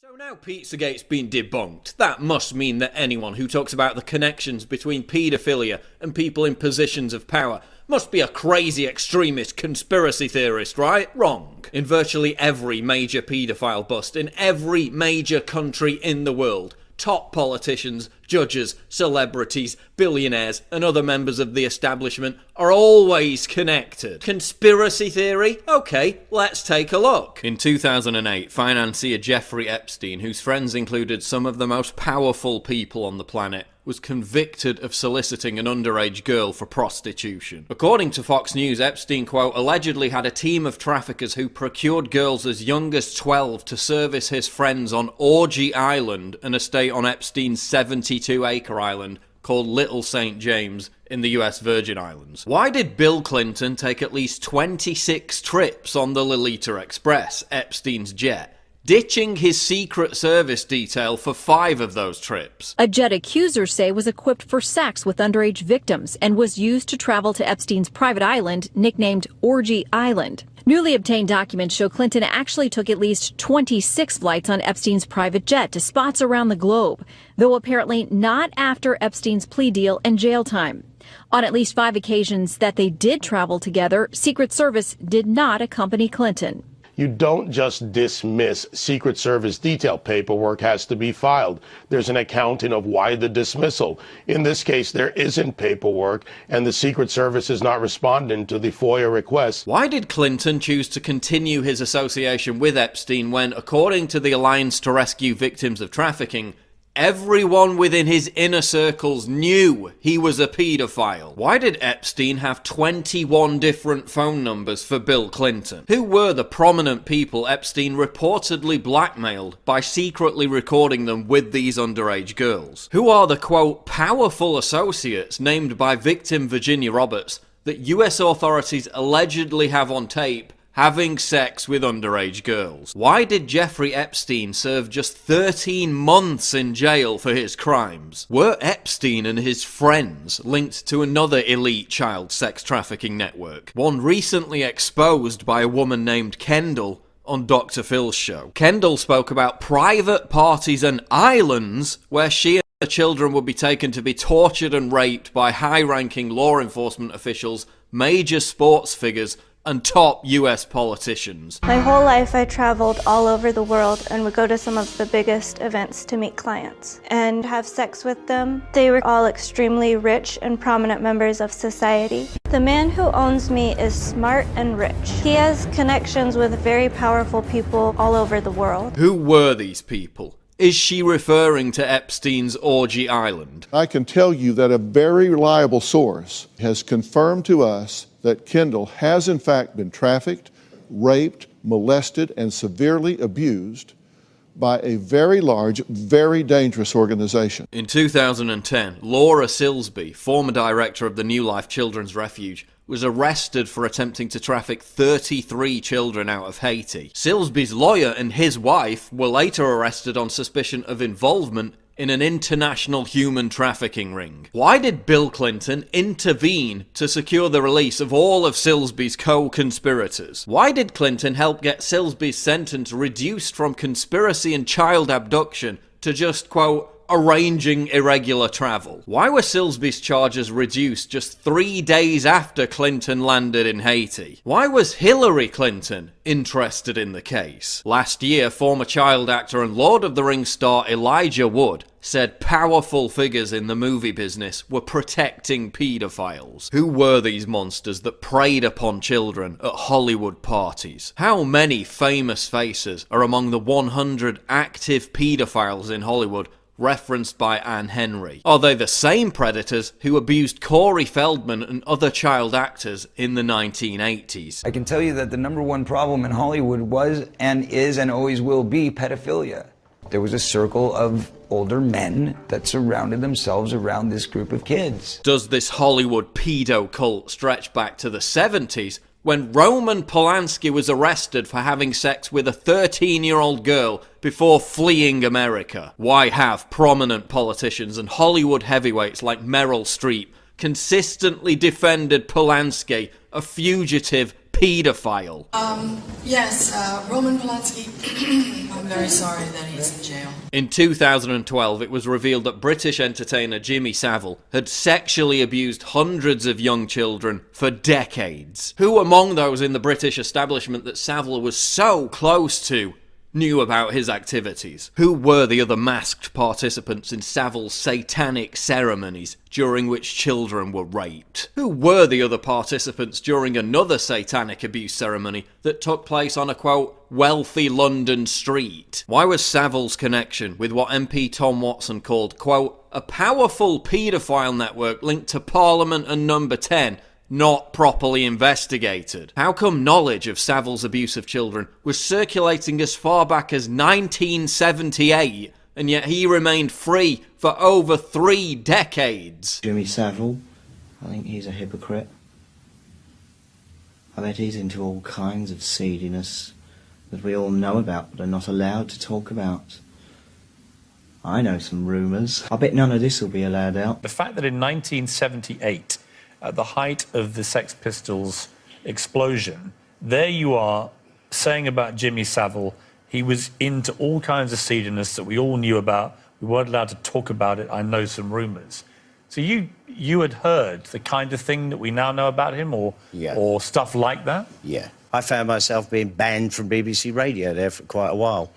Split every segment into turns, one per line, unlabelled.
So now Pizzagate's been debunked. That must mean that anyone who talks about the connections between paedophilia and people in positions of power must be a crazy extremist conspiracy theorist, right? Wrong. In virtually every major paedophile bust in every major country in the world, top politicians, judges, celebrities, billionaires, and other members of the establishment are always connected. Conspiracy theory? Okay, let's take a look. In 2008, financier Jeffrey Epstein, whose friends included some of the most powerful people on the planet, was convicted of soliciting an underage girl for prostitution. According to Fox News, Epstein, quote, allegedly had a team of traffickers who procured girls as young as 12 to service his friends on Orgy Island, an estate on Epstein's 72-acre island called Little St. James in the US Virgin Islands. Why did Bill Clinton take at least 26 trips on the Lolita Express, Epstein's jet, ditching his Secret Service detail for 5 of those trips?
A jet accusers say was equipped for sex with underage victims and was used to travel to Epstein's private island, nicknamed Orgy Island. Newly obtained documents show Clinton actually took at least 26 flights on Epstein's private jet to spots around the globe, though apparently not after Epstein's plea deal and jail time. On at least 5 occasions that they did travel together, Secret Service did not accompany Clinton.
You don't just dismiss Secret Service detail. Paperwork has to be filed. There's an accounting of why the dismissal. In this case, there isn't paperwork, and the Secret Service is not responding to the FOIA request.
Why did Clinton choose to continue his association with Epstein when, according to the Alliance to Rescue Victims of Trafficking, everyone within his inner circles knew he was a paedophile? Why did Epstein have 21 different phone numbers for Bill Clinton? Who were the prominent people Epstein reportedly blackmailed by secretly recording them with these underage girls? Who are the, quote, powerful associates named by victim Virginia Roberts that US authorities allegedly have on tape having sex with underage girls? Why did Jeffrey Epstein serve just 13 months in jail for his crimes? Were Epstein and his friends linked to another elite child sex trafficking network, one recently exposed by a woman named Kendall on Dr. Phil's show? Kendall spoke about private parties and islands where she and her children would be taken to be tortured and raped by high-ranking law enforcement officials, major sports figures, and top US politicians.
My whole life I traveled all over the world and would go to some of the biggest events to meet clients and have sex with them. They were all extremely rich and prominent members of society. The man who owns me is smart and rich. He has connections with very powerful people all over the world.
Who were these people? Is she referring to Epstein's Orgy Island?
I can tell you that a very reliable source has confirmed to us that Kendall has in fact been trafficked, raped, molested, and severely abused by a very large, very dangerous organization.
In 2010, Laura Silsby, former director of the New Life Children's Refuge, was arrested for attempting to traffic 33 children out of Haiti. Silsby's lawyer and his wife were later arrested on suspicion of involvement in an international human trafficking ring. Why did Bill Clinton intervene to secure the release of all of Silsby's co-conspirators? Why did Clinton help get Silsby's sentence reduced from conspiracy and child abduction to just, quote, arranging irregular travel? Why were Silsby's charges reduced just 3 days after Clinton landed in Haiti? Why was Hillary Clinton interested in the case? Last year, former child actor and Lord of the Rings star Elijah Wood said powerful figures in the movie business were protecting pedophiles. Who were these monsters that preyed upon children at Hollywood parties? How many famous faces are among the 100 active pedophiles in Hollywood referenced by Anne Henry? Are they the same predators who abused Corey Feldman and other child actors in the 1980s?
I can tell you that the #1 problem in Hollywood was and is and always will be pedophilia. There was a circle of older men that surrounded themselves around this group of kids.
Does this Hollywood pedo cult stretch back to the 70s when Roman Polanski was arrested for having sex with a 13-year-old girl before fleeing America? Why have prominent politicians and Hollywood heavyweights like Meryl Streep consistently defended Polanski, a fugitive paedophile.
Yes, Roman Polanski. I'm very sorry that he's in jail.
In 2012, it was revealed that British entertainer Jimmy Savile had sexually abused hundreds of young children for decades. Who among those in the British establishment that Savile was so close to knew about his activities? Who were the other masked participants in Savile's satanic ceremonies during which children were raped? Who were the other participants during another satanic abuse ceremony that took place on a, quote, wealthy London street? Why was Savile's connection with what MP Tom Watson called, quote, a powerful paedophile network linked to Parliament and Number 10 not properly investigated? How come knowledge of Savile's abuse of children was circulating as far back as 1978, and yet he remained free for over 3 decades?
Jimmy Savile, I think he's a hypocrite. I bet he's into all kinds of seediness that we all know about but are not allowed to talk about. I know some rumours. I bet none of this will be allowed out.
The fact that in 1978, at the height of the Sex Pistols explosion, there you are saying about Jimmy Savile, he was into all kinds of seediness that we all knew about. We weren't allowed to talk about it. I know some rumours. So you had heard the kind of thing that we now know about him, or stuff like that?
Yeah. I found myself being banned from BBC Radio there for quite a while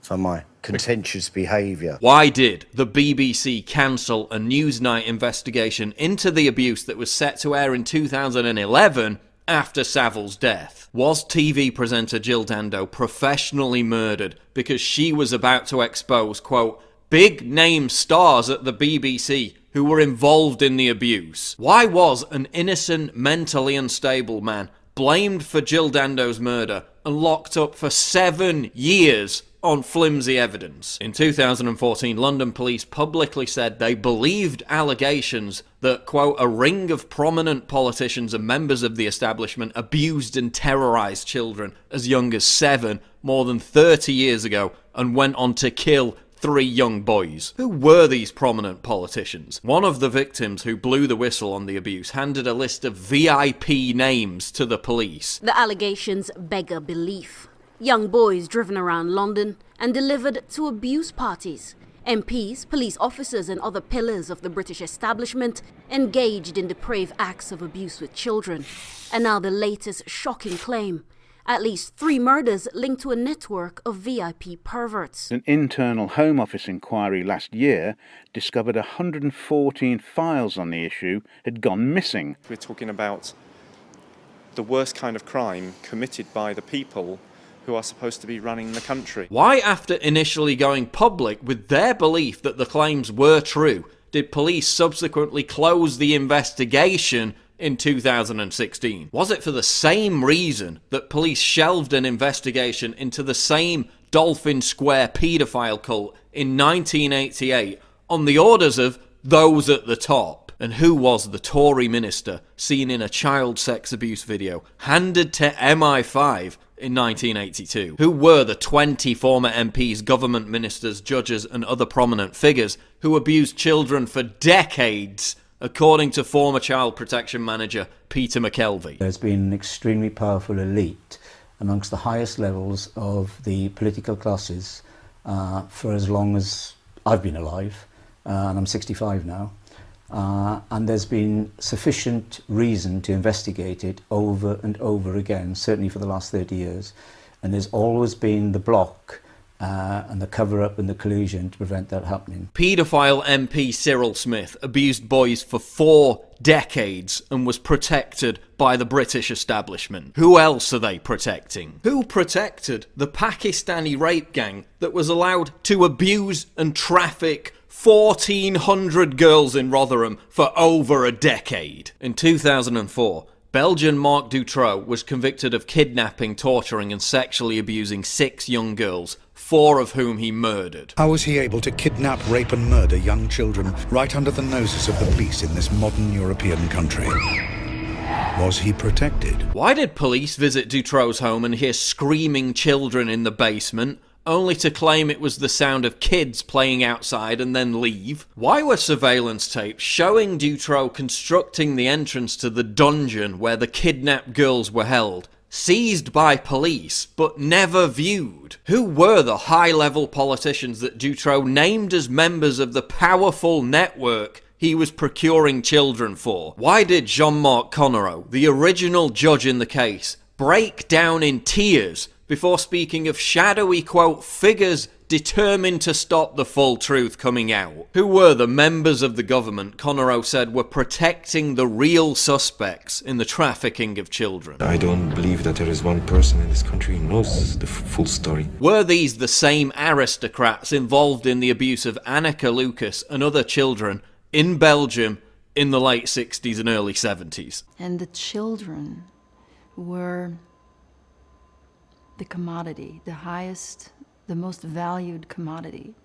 for my contentious behaviour.
Why did the BBC cancel a Newsnight investigation into the abuse that was set to air in 2011 after Savile's death? Was TV presenter Jill Dando professionally murdered because she was about to expose, quote, big-name stars at the BBC who were involved in the abuse? Why was an innocent, mentally unstable man blamed for Jill Dando's murder and locked up for 7 years on flimsy evidence? In 2014, London police publicly said they believed allegations that, quote, a ring of prominent politicians and members of the establishment abused and terrorised children as young as 7 more than 30 years ago and went on to kill 3 young boys. Who were these prominent politicians? One of the victims who blew the whistle on the abuse handed a list of VIP names to the police.
The allegations beggar belief. Young boys driven around London and delivered to abuse parties. MPs, police officers and other pillars of the British establishment engaged in depraved acts of abuse with children. And now the latest shocking claim. At least 3 murders linked to a network of VIP perverts.
An internal Home Office inquiry last year discovered 114 files on the issue had gone missing.
We're talking about the worst kind of crime committed by the people who are supposed to be running the country.
Why, after initially going public with their belief that the claims were true, did police subsequently close the investigation in 2016? Was it for the same reason that police shelved an investigation into the same Dolphin Square paedophile cult in 1988 on the orders of those at the top? And who was the Tory minister seen in a child sex abuse video handed to MI5 in 1982? Who were the 20 former MPs, government ministers, judges and other prominent figures who abused children for decades, according to former child protection manager Peter McKelvey?
There's been an extremely powerful elite amongst the highest levels of the political classes for as long as I've been alive, and I'm 65 now. And there's been sufficient reason to investigate it over and over again, certainly for the last 30 years. And there's always been the block and the cover-up and the collusion to prevent that happening. Paedophile
MP Cyril Smith abused boys for 4 decades and was protected by the British establishment. Who else are they protecting? Who protected the Pakistani rape gang that was allowed to abuse and traffic 1,400 girls in Rotherham for over a decade? In 2004, Belgian Marc Dutroux was convicted of kidnapping, torturing and sexually abusing 6 young girls, 4 of whom he murdered.
How was he able to kidnap, rape and murder young children right under the noses of the police in this modern European country? Was he protected?
Why did police visit Dutroux's home and hear screaming children in the basement, only to claim it was the sound of kids playing outside and then leave? Why were surveillance tapes showing Dutroux constructing the entrance to the dungeon where the kidnapped girls were held seized by police but never viewed? Who were the high-level politicians that Dutroux named as members of the powerful network he was procuring children for? Why did Jean-Marc Connereau, the original judge in the case, break down in tears before speaking of shadowy, quote, figures determined to stop the full truth coming out? Who were the members of the government Connereau said were protecting the real suspects in the trafficking of children?
I don't believe that there is one person in this country who knows the full story.
Were these the same aristocrats involved in the abuse of Annika Lucas and other children in Belgium in the late 60s and early 70s?
And the children were the commodity, the highest, the most valued commodity,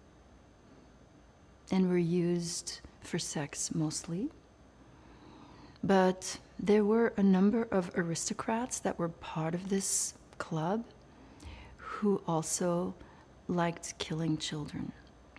and were used for sex mostly. But there were a number of aristocrats that were part of this club who also liked killing children.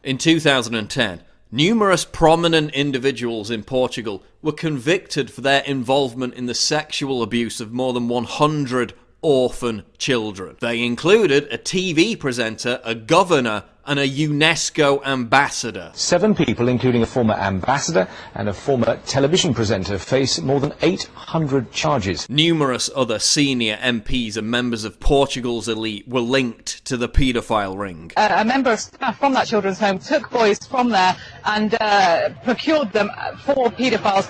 In 2010, numerous prominent individuals in Portugal were convicted for their involvement in the sexual abuse of more than 100 orphan children. They included a TV presenter, a governor, and a UNESCO ambassador.
7 people, including a former ambassador and a former television presenter, face more than 800 charges.
Numerous other senior MPs and members of Portugal's elite were linked to the paedophile ring.
A member of staff from that children's home took boys from there and procured them for paedophiles,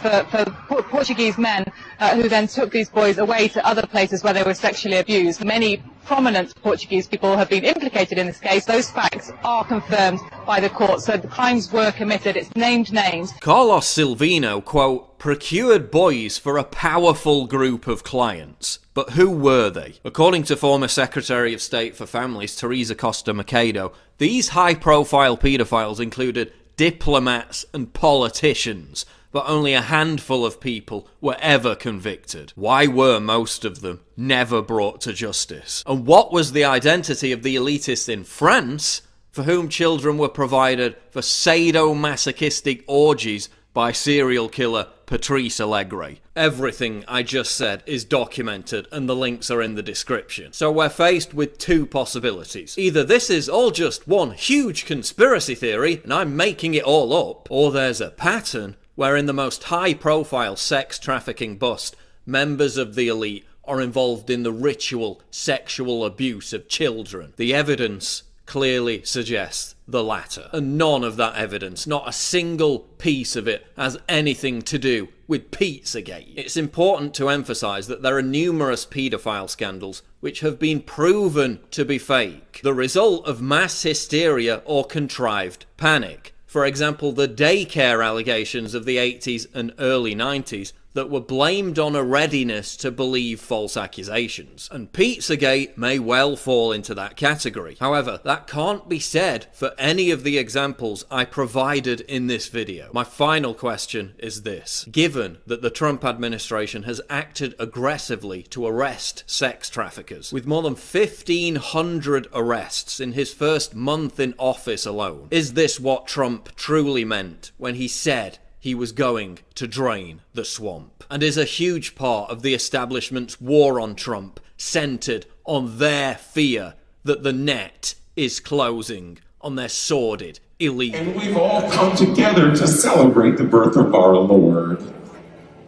for Portuguese men who then took these boys away to other places where they were sexually abused. Many prominent Portuguese people have been implicated in this case. Those facts are confirmed by the court, so the crimes were committed. It's named names.
Carlos Silvino, quote, procured boys for a powerful group of clients. But who were they? According to former Secretary of State for Families Teresa Costa Macedo, these high-profile paedophiles included diplomats and politicians, but only a handful of people were ever convicted. Why were most of them never brought to justice? And what was the identity of the elitists in France for whom children were provided for sadomasochistic orgies by serial killer Patrice Allegre? Everything I just said is documented and the links are in the description. So we're faced with 2 possibilities. Either this is all just one huge conspiracy theory and I'm making it all up, or there's a pattern where in the most high-profile sex trafficking bust, members of the elite are involved in the ritual sexual abuse of children. The evidence clearly suggests the latter. And none of that evidence, not a single piece of it, has anything to do with Pizzagate. It's important to emphasise that there are numerous paedophile scandals which have been proven to be fake, the result of mass hysteria or contrived panic. For example, the daycare allegations of the 80s and early 90s that were blamed on a readiness to believe false accusations. And Pizzagate may well fall into that category. However, that can't be said for any of the examples I provided in this video. My final question is this. Given that the Trump administration has acted aggressively to arrest sex traffickers, with more than 1,500 arrests in his first month in office alone, is this what Trump truly meant when he said he was going to drain the swamp? And is a huge part of the establishment's war on Trump centered on their fear that the net is closing on their sordid, illegal...
And we've all come together to celebrate the birth of our Lord.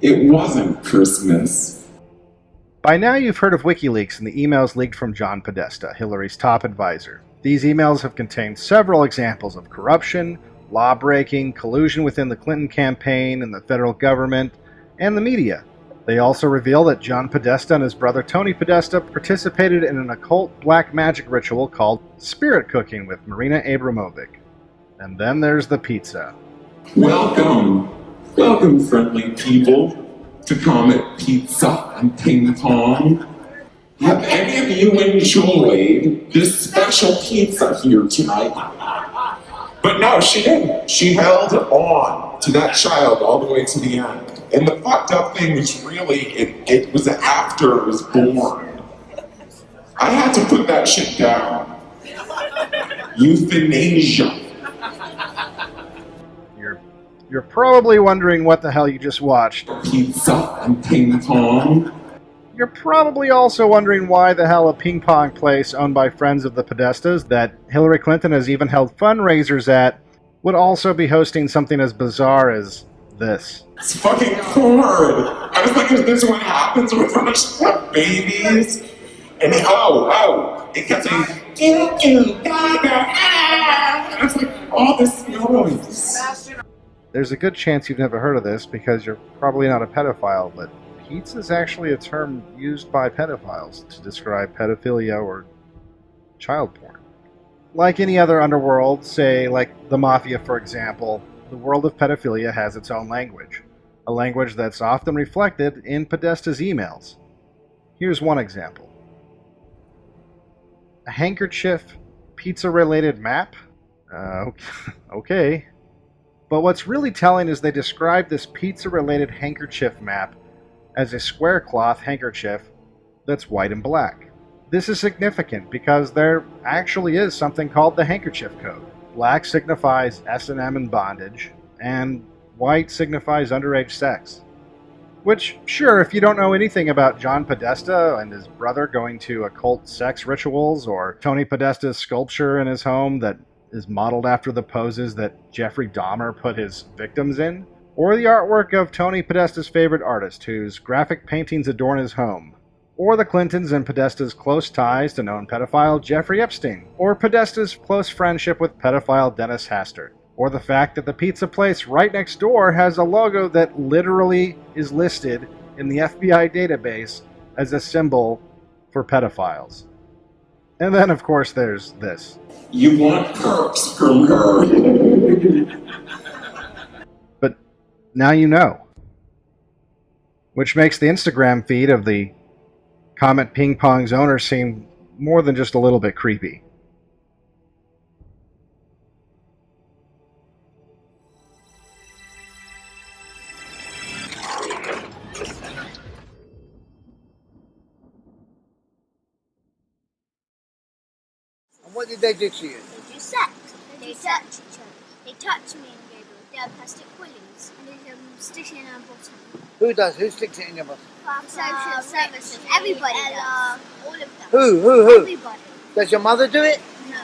It wasn't Christmas.
By now you've heard of WikiLeaks and the emails leaked from John Podesta, Hillary's top advisor. These emails have contained several examples of corruption, law-breaking, collusion within the Clinton campaign and the federal government, and the media. They also reveal that John Podesta and his brother Tony Podesta participated in an occult black magic ritual called spirit cooking with Marina Abramovic. And then there's the pizza.
Welcome, welcome friendly people to Comet Pizza and Ping Pong. Have any of you enjoyed this special pizza here tonight? But no, she didn't. She held on to that child all the way to the end. And the fucked up thing was really, it was after it was born. I had to put that shit down. Euthanasia.
You're probably wondering what the hell you just watched.
Pizza and ping pong.
You're probably also wondering why the hell a ping pong place owned by friends of the Podestas that Hillary Clinton has even held fundraisers at would also be hosting something as bizarre as this.
It's fucking hard. I was like, is this what happens when I have babies? And it kept saying, gaga, ah. I was like, all this noise.
There's a good chance you've never heard of this because you're probably not a pedophile, but Pete's is actually a term used by pedophiles to describe pedophilia or child porn. Like any other underworld, say like the Mafia for example, the world of pedophilia has its own language, a language that's often reflected in Podesta's emails. Here's one example. A handkerchief pizza-related map? Okay. But what's really telling is they describe this pizza-related handkerchief map as a square cloth handkerchief that's white and black. This is significant because there actually is something called the handkerchief code. Black signifies S&M and bondage, and white signifies underage sex. Which, sure, if you don't know anything about John Podesta and his brother going to occult sex rituals, or Tony Podesta's sculpture in his home that is modeled after the poses that Jeffrey Dahmer put his victims in, or the artwork of Tony Podesta's favorite artist whose graphic paintings adorn his home, or the Clintons and Podesta's close ties to known pedophile Jeffrey Epstein, or Podesta's close friendship with pedophile Dennis Hastert, or the fact that the pizza place right next door has a logo that literally is listed in the FBI database as a symbol for pedophiles. And then, of course, there's this.
You want perks from her.
But now you know. Which makes the Instagram feed of the Comet Ping Pong's owner seem more than just a little bit creepy.
And what did they do to you?
They do sex. They touch each other. They touch me and Gabriel. They have plastic willies. And they stick it in our bottom.
Who does? Who sticks it in your bottom?
Social services. Everybody does. All of them.
Who?
Everybody.
Does your mother do it?
No.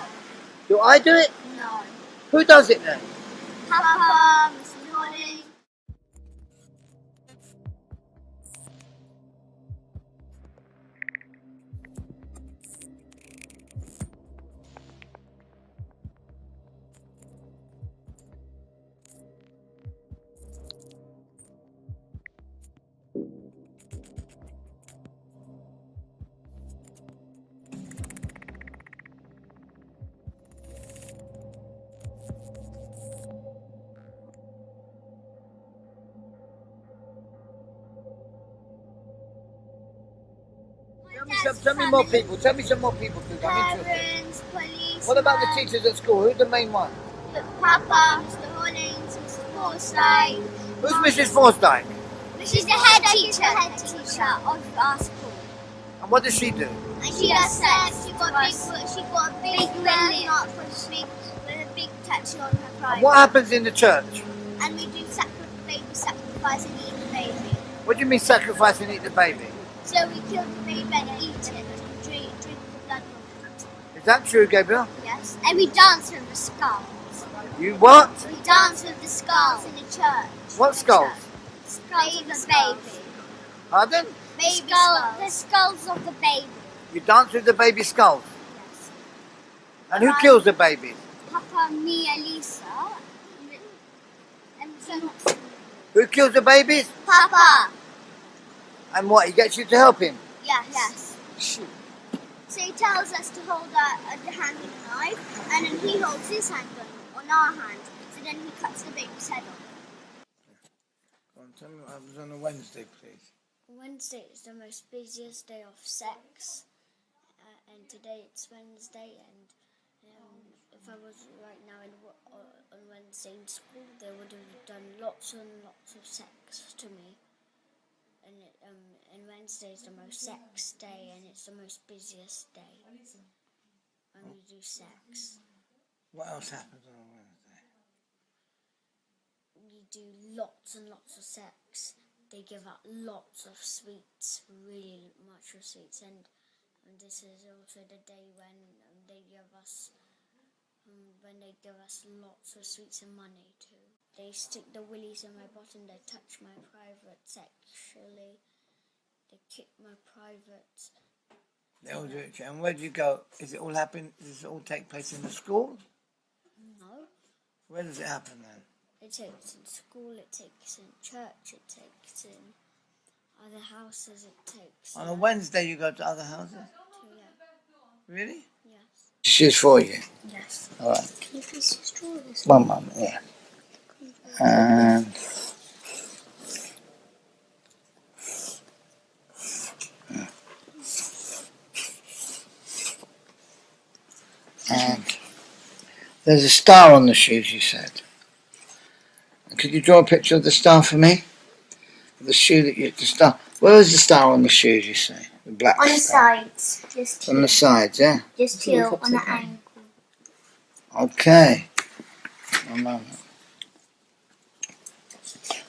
Do I do it?
No.
Who does it then?
Papa, Mrs. Holly.
Tell me more people. Tell me some more people, please. I'm interested.
Parents, police.
What about the teachers at school? Who's the main one?
Papa, Mr. Hollings, Mrs. Forsyth.
Who's Mrs. Forsyth?
She's the head teacher of our school.
And what does she do?
And she does sex. She got a big belly with a big tattoo on her private.
And what happens in the church?
And we do baby sacrifice and eat the baby.
What do you mean sacrifice and eat the baby?
So we kill the baby and eat it and drink the blood from it.
Is that true, Gabriel?
Yes. And we dance with the skulls.
You what?
We dance with the skulls in the church.
What skulls?
Skulls of the baby.
Pardon?
The skulls of the baby.
You dance with the baby skulls?
Yes.
And who kills the baby?
Papa, me, and Lisa. And
Who kills the babies?
Papa.
And what, he gets you to help him?
Yes.
Shoot.
So he tells us to hold the hand with a knife, and then he holds his hand on our hand. So then he cuts the baby's head off.
Go on, tell me what happens on a Wednesday, please.
Wednesday is the most busiest day of sex, and today it's Wednesday, and if I was right now on Wednesday in school, they would have done lots and lots of sex to me. And Wednesday is the most sex day, and it's the most busiest day when we do sex.
What else happens on a Wednesday?
We do lots and lots of sex, they give out lots of sweets, really much of sweets, and this is also the day when they give us lots of sweets and money too. They stick the willies in my butt and they touch my private sexually. They kick my private.
They all do it. And where do you go? Is it all happen? Does it all take place in the school?
No.
Where does it happen then?
It takes in school, it takes in church, it takes in other houses, it takes...
On a Wednesday you go to other houses?
Yeah.
Really?
Yes.
She's for you?
Yes.
All right.
Can you please just draw this
One moment, yeah. And there's a star on the shoes, you said. Could you draw a picture of the star for me? The shoe that you... The star. Where is the star on the shoes, you say? The black
on the
star.
sides, just here.
On the sides, yeah?
Just here, on the ankle.
Okay. One moment.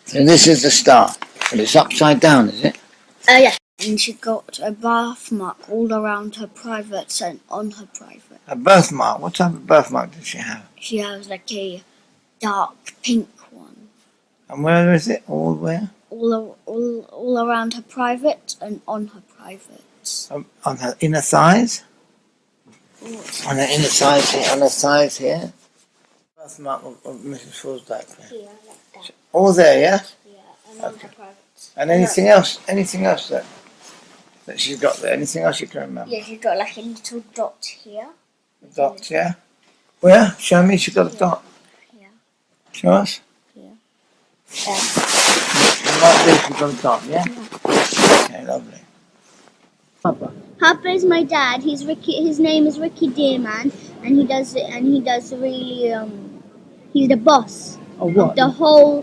So this is the star. But it's upside down, is it?
Yeah. And she got a birthmark all around her privates and on her private.
A birthmark? What type of birthmark did she have?
She has like a dark pink one.
And where is it? All where?
All around her private and on her privates.
On her inner thighs? On her inner thighs here? On her thighs here? Birthmark of Mrs. Forsdyke.
Here, like that.
All there, yeah?
Yeah, and on her privates.
And anything else? Anything else that she's got there? Anything else you can remember?
Yeah, she's got like a little dot here.
A dot, yeah? Where? Show me, she's got a dot.
Yeah.
Show us.
Yeah.
Right there, she's got a dot, yeah? Okay, lovely.
Papa is my dad. He's Ricky. His name is Ricky Dearman, and he does really. He's the boss
of what?
Of the whole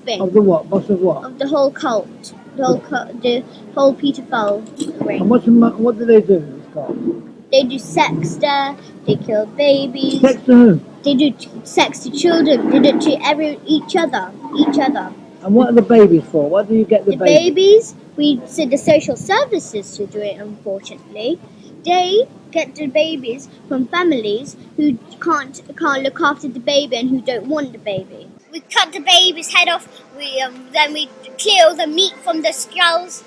thing.
Of the what? Boss of what?
Of the whole cult. The whole pedophile ring.
And what do they do in this cult?
They do sex there. They kill babies.
Sex to who?
They do sex to children. They do it to each other.
And what are the babies for? What do you get the
babies? We send the social services to do it, unfortunately. They get the babies from families who can't look after the baby and who don't want the baby. We cut the baby's head off. Then we clear the meat from the skulls.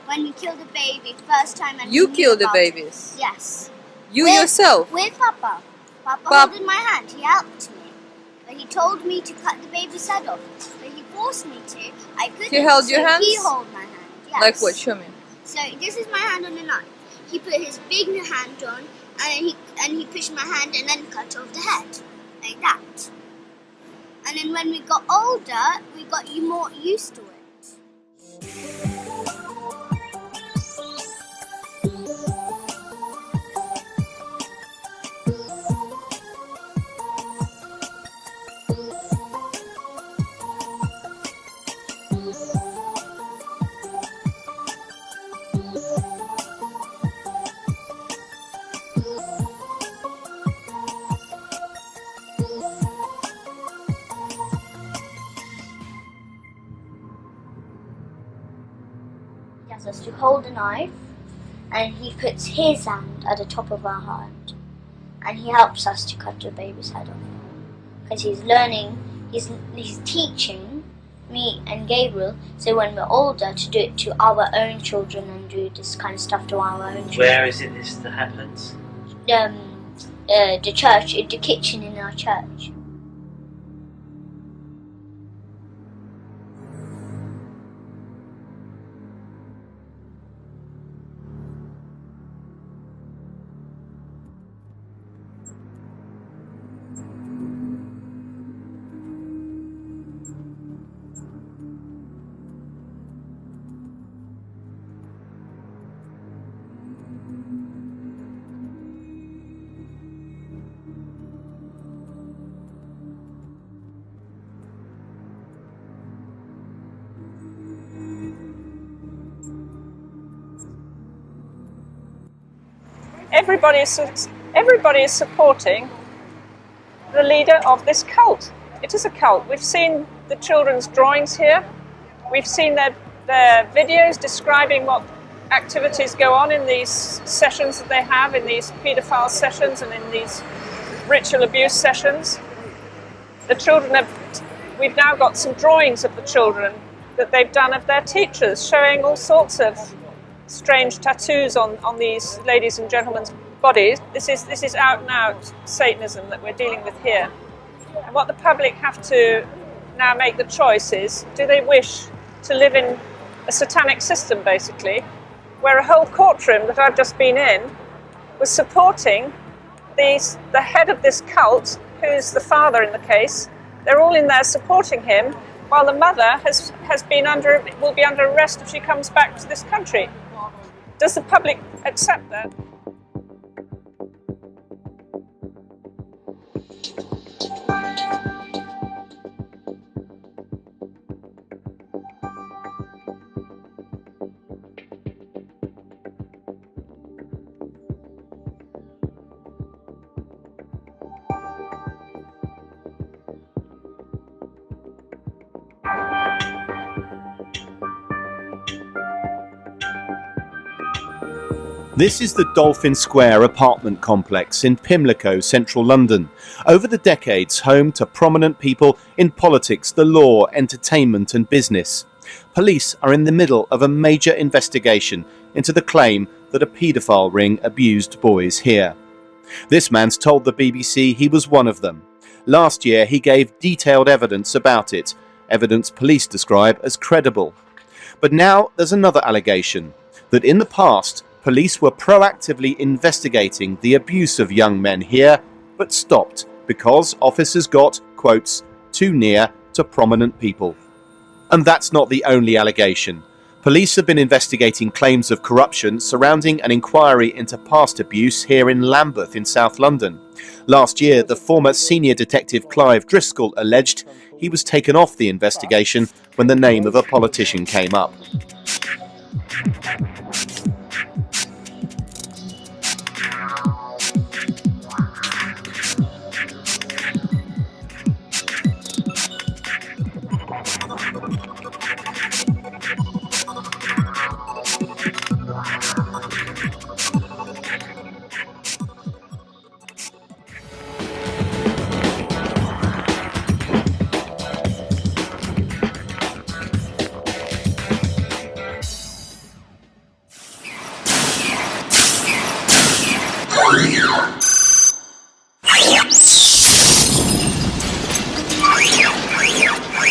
When we kill the baby, first time. And
you kill the babies?
Yes.
You yourself?
With Papa. Papa holding my hand. He helped me. But he told me to cut the baby's head off. But he forced me to. I couldn't.
He held your hands?
He held my hand. Yes.
Like what? Show me.
So this is my hand on the knife. He put his big hand on, and he pushed my hand and then cut off the head, like that. And then when we got older, we got more used to it. He asks us to hold a knife, and he puts his hand at the top of our hand, and he helps us to cut the baby's head off. Because he's learning, he's teaching me and Gabriel, so when we're older, to do it to our own children and do this kind of stuff to our own children.
Where is it this that happens?
The church, the kitchen in our church.
Everybody is supporting the leader of this cult. It is a cult. We've seen the children's drawings here. We've seen their their videos describing what activities go on in these sessions that they have, in these paedophile sessions and in these ritual abuse sessions. The children we've now got some drawings of the children that they've done of their teachers, showing all sorts of strange tattoos on these ladies and gentlemen's bodies. This is out and out Satanism that we're dealing with here. And what the public have to now make the choice is, do they wish to live in a satanic system, basically, where a whole courtroom that I've just been in was supporting the head of this cult, who's the father in the case. They're all in there supporting him, while the mother will be under arrest if she comes back to this country. Does the public accept that?
This is the Dolphin Square apartment complex in Pimlico, central London. Over the decades, home to prominent people in politics, the law, entertainment and business. Police are in the middle of a major investigation into the claim that a paedophile ring abused boys here. This man's told the BBC he was one of them. Last year, he gave detailed evidence about it, evidence police describe as credible. But now there's another allegation, that in the past, police were proactively investigating the abuse of young men here, but stopped because officers got, quotes, too near to prominent people. And that's not the only allegation. Police have been investigating claims of corruption surrounding an inquiry into past abuse here in Lambeth in South London. Last year, the former senior detective Clive Driscoll alleged he was taken off the investigation when the name of a politician came up.